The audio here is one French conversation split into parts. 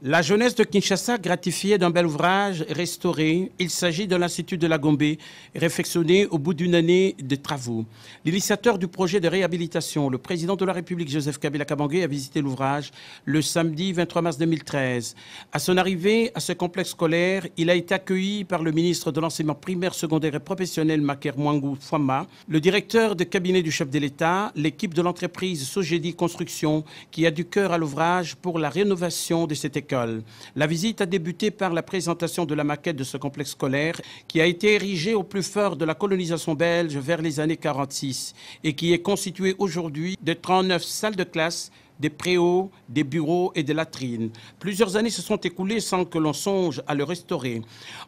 La jeunesse de Kinshasa, gratifiée d'un bel ouvrage restauré, il s'agit de l'Institut de la Gombe, réfectionné au bout d'une année de travaux. L'initiateur du projet de réhabilitation, le président de la République, Joseph Kabila Kabange, a visité l'ouvrage le samedi 23 mars 2013. À son arrivée à ce complexe scolaire, il a été accueilli par le ministre de l'Enseignement primaire, secondaire et professionnel, Maker Mwangou Fwama, le directeur de cabinet du chef de l'État, l'équipe de l'entreprise Sogedi Construction, qui a du cœur à l'ouvrage pour la rénovation de cette école. La visite a débuté par la présentation de la maquette de ce complexe scolaire qui a été érigé au plus fort de la colonisation belge vers les années 46 et qui est constitué aujourd'hui de 39 salles de classe, des préaux, des bureaux et des latrines. Plusieurs années se sont écoulées sans que l'on songe à le restaurer.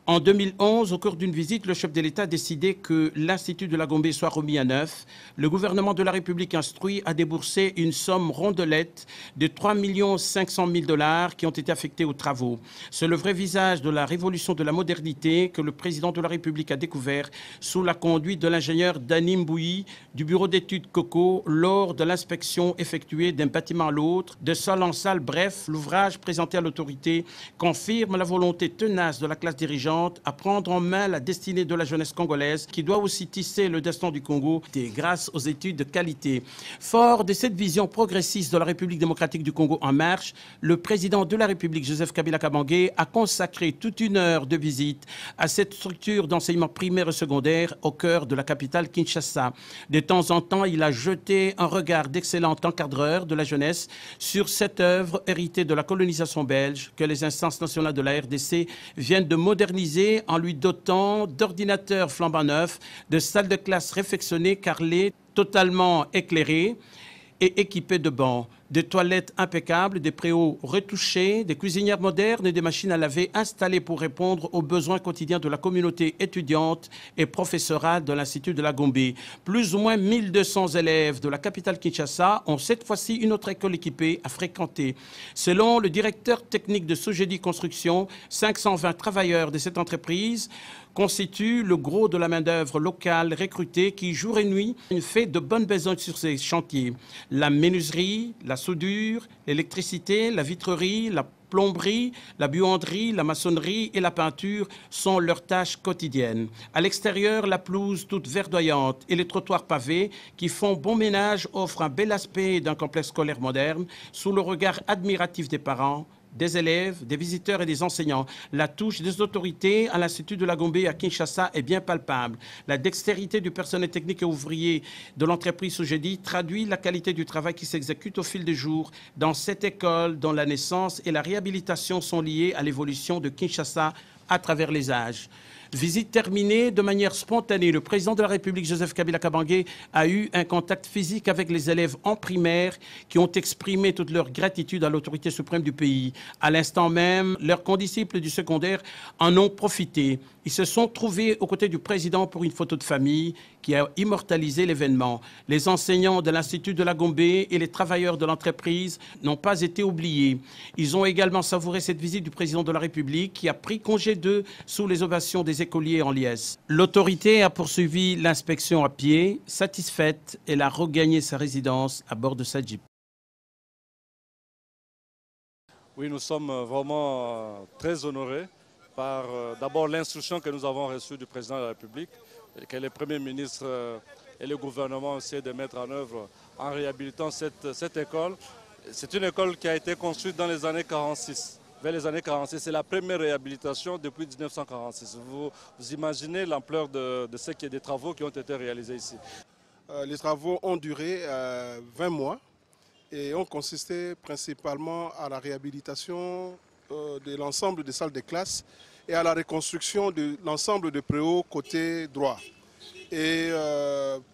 En 2011, au cours d'une visite, le chef de l'État a décidé que l'Institut de la Gombe soit remis à neuf. Le gouvernement de la République instruit a déboursé une somme rondelette de 3 500 000 $ qui ont été affectés aux travaux. C'est le vrai visage de la révolution de la modernité que le président de la République a découvert sous la conduite de l'ingénieur Dany Mbouyi du bureau d'études COCO lors de l'inspection effectuée d'un bâtiment à l'autre, de salle en salle. Bref, l'ouvrage présenté à l'autorité confirme la volonté tenace de la classe dirigeante à prendre en main la destinée de la jeunesse congolaise qui doit aussi tisser le destin du Congo grâce aux études de qualité. Fort de cette vision progressiste de la République démocratique du Congo en marche, le président de la République, Joseph Kabila Kabange, a consacré toute une heure de visite à cette structure d'enseignement primaire et secondaire au cœur de la capitale Kinshasa. De temps en temps, il a jeté un regard d'excellent encadreur de la jeunesse sur cette œuvre héritée de la colonisation belge que les instances nationales de la RDC viennent de moderniser en lui dotant d'ordinateurs flambant neufs, de salles de classe réfectionnées, carrelées, totalement éclairées et équipées de bancs, des toilettes impeccables, des préaux retouchés, des cuisinières modernes et des machines à laver installées pour répondre aux besoins quotidiens de la communauté étudiante et professorale de l'Institut de la Gombe. Plus ou moins 1200 élèves de la capitale Kinshasa ont cette fois-ci une autre école équipée à fréquenter. Selon le directeur technique de Sogedi Construction, 520 travailleurs de cette entreprise constitue le gros de la main-d'œuvre locale recrutée qui, jour et nuit, fait de bonnes besognes sur ces chantiers. La menuiserie, la soudure, l'électricité, la vitrerie, la plomberie, la buanderie, la maçonnerie et la peinture sont leurs tâches quotidiennes. À l'extérieur, la pelouse toute verdoyante et les trottoirs pavés qui font bon ménage offrent un bel aspect d'un complexe scolaire moderne sous le regard admiratif des parents, des élèves, des visiteurs et des enseignants. La touche des autorités à l'Institut de la Gombe à Kinshasa est bien palpable. La dextérité du personnel technique et ouvrier de l'entreprise Sogedi traduit la qualité du travail qui s'exécute au fil des jours dans cette école dont la naissance et la réhabilitation sont liées à l'évolution de Kinshasa à travers les âges. Visite terminée de manière spontanée, le président de la République, Joseph Kabila Kabange, a eu un contact physique avec les élèves en primaire qui ont exprimé toute leur gratitude à l'autorité suprême du pays. À l'instant même, leurs condisciples du secondaire en ont profité. Ils se sont trouvés aux côtés du président pour une photo de famille qui a immortalisé l'événement. Les enseignants de l'Institut de la Gombe et les travailleurs de l'entreprise n'ont pas été oubliés. Ils ont également savouré cette visite du président de la République qui a pris congé d'eux sous les ovations des écoliers en liesse. L'autorité a poursuivi l'inspection à pied. Satisfaite, elle a regagné sa résidence à bord de sa Jeep. Oui, nous sommes vraiment très honorés par d'abord l'instruction que nous avons reçue du président de la République, que le Premier ministre et le gouvernement essaient de mettre en œuvre en réhabilitant cette école. C'est une école qui a été construite dans les années 46. Vers les années 46, c'est la première réhabilitation depuis 1946. Vous imaginez l'ampleur de des travaux qui ont été réalisés ici. Les travaux ont duré 20 mois et ont consisté principalement à la réhabilitation de l'ensemble des salles de classe et à la reconstruction de l'ensemble des préaux côté droit. Et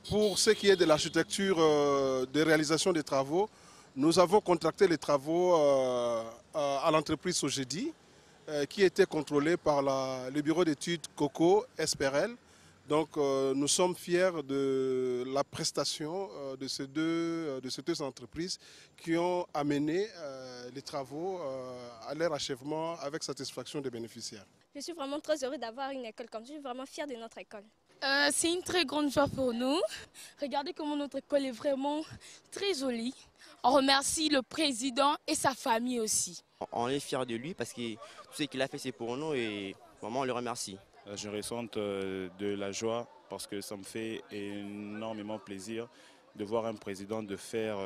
pour ce qui est de l'architecture de réalisation des travaux, nous avons contracté les travaux à l'entreprise Sogedi qui était contrôlée par le bureau d'études COCO SPRL. Donc nous sommes fiers de la prestation de ces deux entreprises qui ont amené les travaux à leur achèvement avec satisfaction des bénéficiaires. Je suis vraiment très heureux d'avoir une école comme ça. Je suis vraiment fière de notre école. C'est une très grande joie pour nous. Regardez comment notre école est vraiment très jolie. On remercie le président et sa famille aussi. On est fiers de lui parce que tout ce qu'il a fait, c'est pour nous et vraiment on le remercie. Je ressens de la joie parce que ça me fait énormément plaisir de voir un président de faire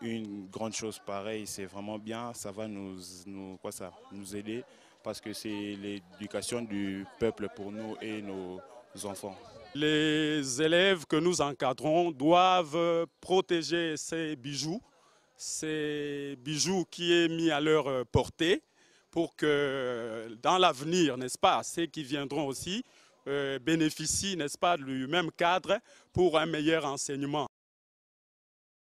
une grande chose pareille. C'est vraiment bien, ça va nous aider parce que c'est l'éducation du peuple pour nous et nos enfants. Les élèves que nous encadrons doivent protéger ces bijoux qui est mis à leur portée pour que dans l'avenir, n'est-ce pas, ceux qui viendront aussi bénéficient, n'est-ce pas, du même cadre pour un meilleur enseignement.